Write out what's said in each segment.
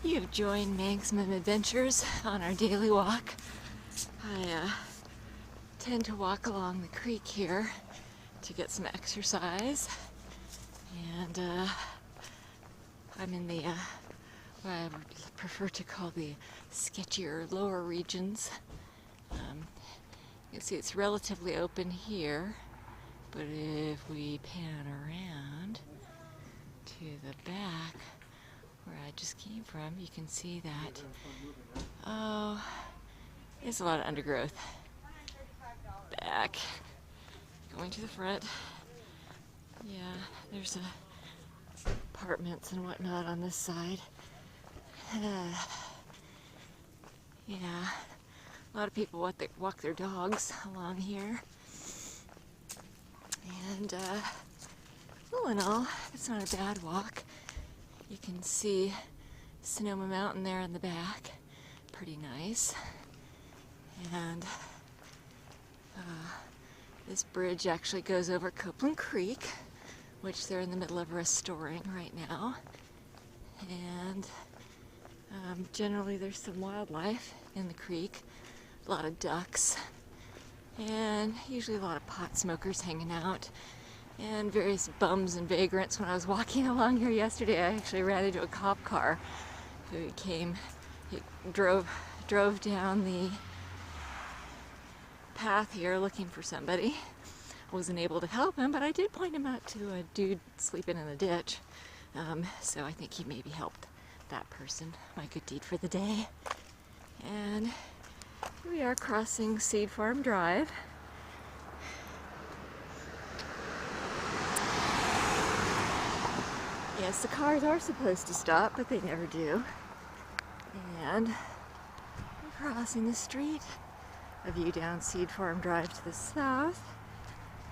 You've joined Maximum Adventures on our daily walk. I tend to walk along the creek here to get some exercise, and I'm in the what I would prefer to call the sketchier lower regions. You can see it's relatively open here, but if we pan around to the back where I just came from, you can see that, oh, there's a lot of undergrowth. Back, going to the front, yeah, there's apartments and whatnot on this side. Yeah, a lot of people walk their dogs along here, and all in all, it's not a bad walk. You can see Sonoma Mountain there in the back, pretty nice. And this bridge actually goes over Copeland Creek, which they're in the middle of restoring right now. And generally there's some wildlife in the creek, a lot of ducks, and usually a lot of pot smokers hanging out, and various bums and vagrants. When I was walking along here yesterday, I actually ran into a cop car who drove down the path here looking for somebody. I wasn't able to help him, but I did point him out to a dude sleeping in a ditch. So I think he maybe helped that person. My good deed for the day. And here we are crossing Seed Farm Drive. Yes, the cars are supposed to stop, but they never do. And we're crossing the street. A view down Seed Farm Drive to the south,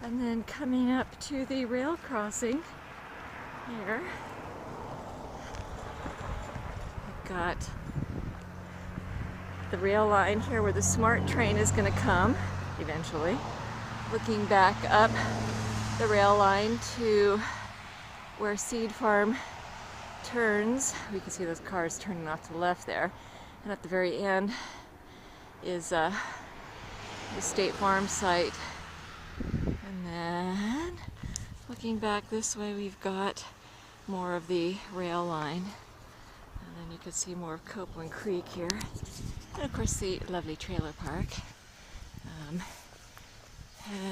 and then coming up to the rail crossing here. We've got the rail line here where the SMART train is going to come eventually. Looking back up the rail line to where Seed Farm turns, we can see those cars turning off to the left there, and at the very end is the State Farm site. And then looking back this way, we've got more of the rail line, and then you can see more of Copeland Creek here, and of course the lovely trailer park.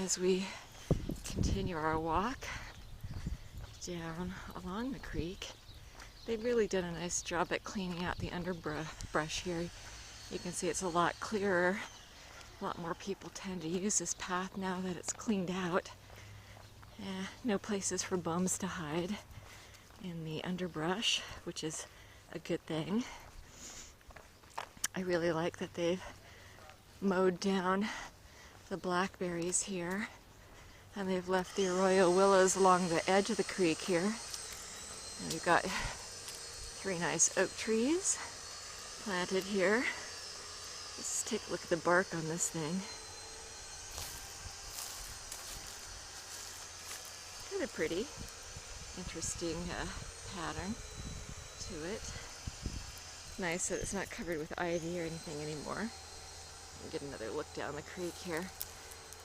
As we continue our walk down along the creek, they've really done a nice job at cleaning out the underbrush here. You can see it's a lot clearer. A lot more people tend to use this path now that it's cleaned out. No places for bums to hide in the underbrush, which is a good thing. I really like that they've mowed down the blackberries here, and they've left the arroyo willows along the edge of the creek here. And we've got 3 nice oak trees planted here. Let's take a look at the bark on this thing. Kind of pretty, interesting pattern to it. Nice that it's not covered with ivy or anything anymore. Get another look down the creek here.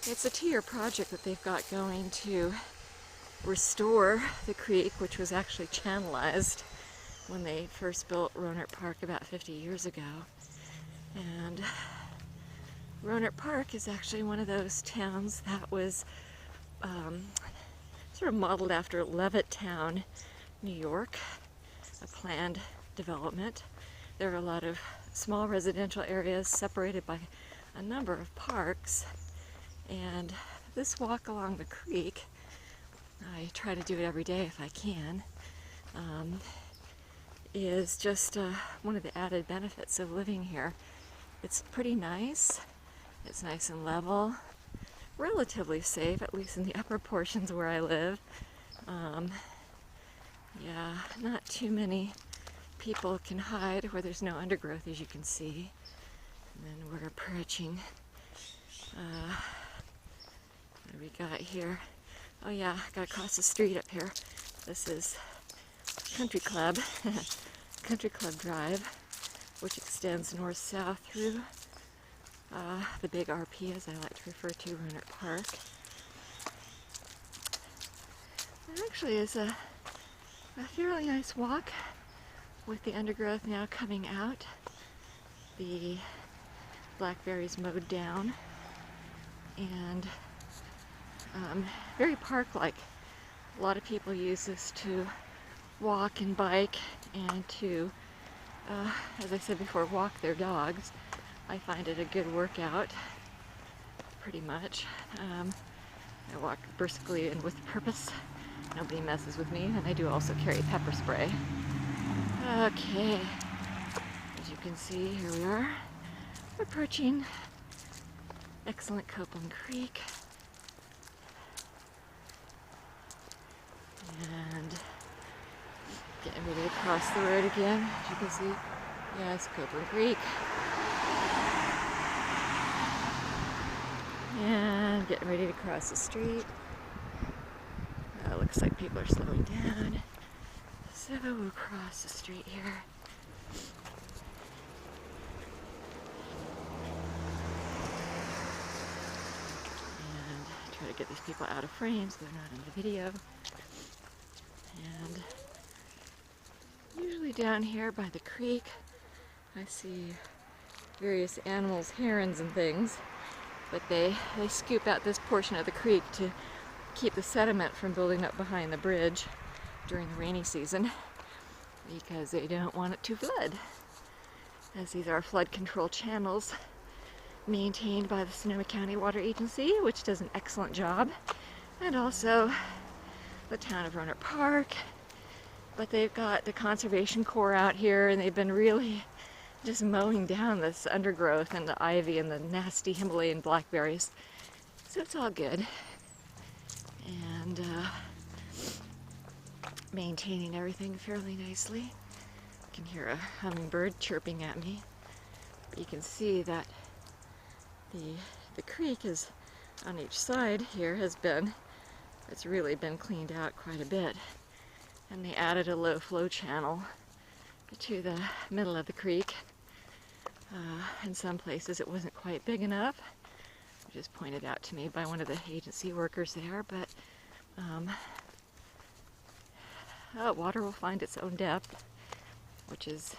It's a 2-year project that they've got going to restore the creek, which was actually channelized when they first built Rohnert Park about 50 years ago. And Rohnert Park is actually one of those towns that was sort of modeled after Levittown, New York, a planned development. There are a lot of small residential areas separated by a number of parks, and this walk along the creek, I try to do it every day if I can, is just one of the added benefits of living here. It's pretty nice. It's nice and level, relatively safe, at least in the upper portions where I live. Yeah, not too many people can hide where there's no undergrowth, as you can see. And then we're approaching, what do we got here? Oh yeah, gotta cross the street up here. This is Country Club. Country Club Drive, which extends north-south through the big RP, as I like to refer to, Rohnert Park. It actually is a fairly nice walk with the undergrowth now coming out, the blackberries mowed down, and very park-like. A lot of people use this to walk and bike and to, as I said before, walk their dogs. I find it a good workout, pretty much. I walk briskly and with purpose. Nobody messes with me, and I do also carry pepper spray. Okay, as you can see, here we are, approaching excellent Copeland Creek. And getting ready to cross the road again, as you can see. Yes, Copeland Creek. And getting ready to cross the street. Looks like people are slowing down. So we'll cross the street here. And try to get these people out of frame so they're not in the video. And usually down here by the creek, I see various animals, herons and things, but they scoop out this portion of the creek to keep the sediment from building up behind the bridge during the rainy season, because they don't want it to flood, as these are flood control channels maintained by the Sonoma County Water Agency, which does an excellent job, and also the town of Rohnert Park. But they've got the Conservation Corps out here, and they've been really just mowing down this undergrowth and the ivy and the nasty Himalayan blackberries. So it's all good. And maintaining everything fairly nicely. You can hear a hummingbird chirping at me. But you can see that the creek is on each side here it's really been cleaned out quite a bit. And they added a low flow channel to the middle of the creek. In some places it wasn't quite big enough, which was pointed out to me by one of the agency workers there, but water will find its own depth, which is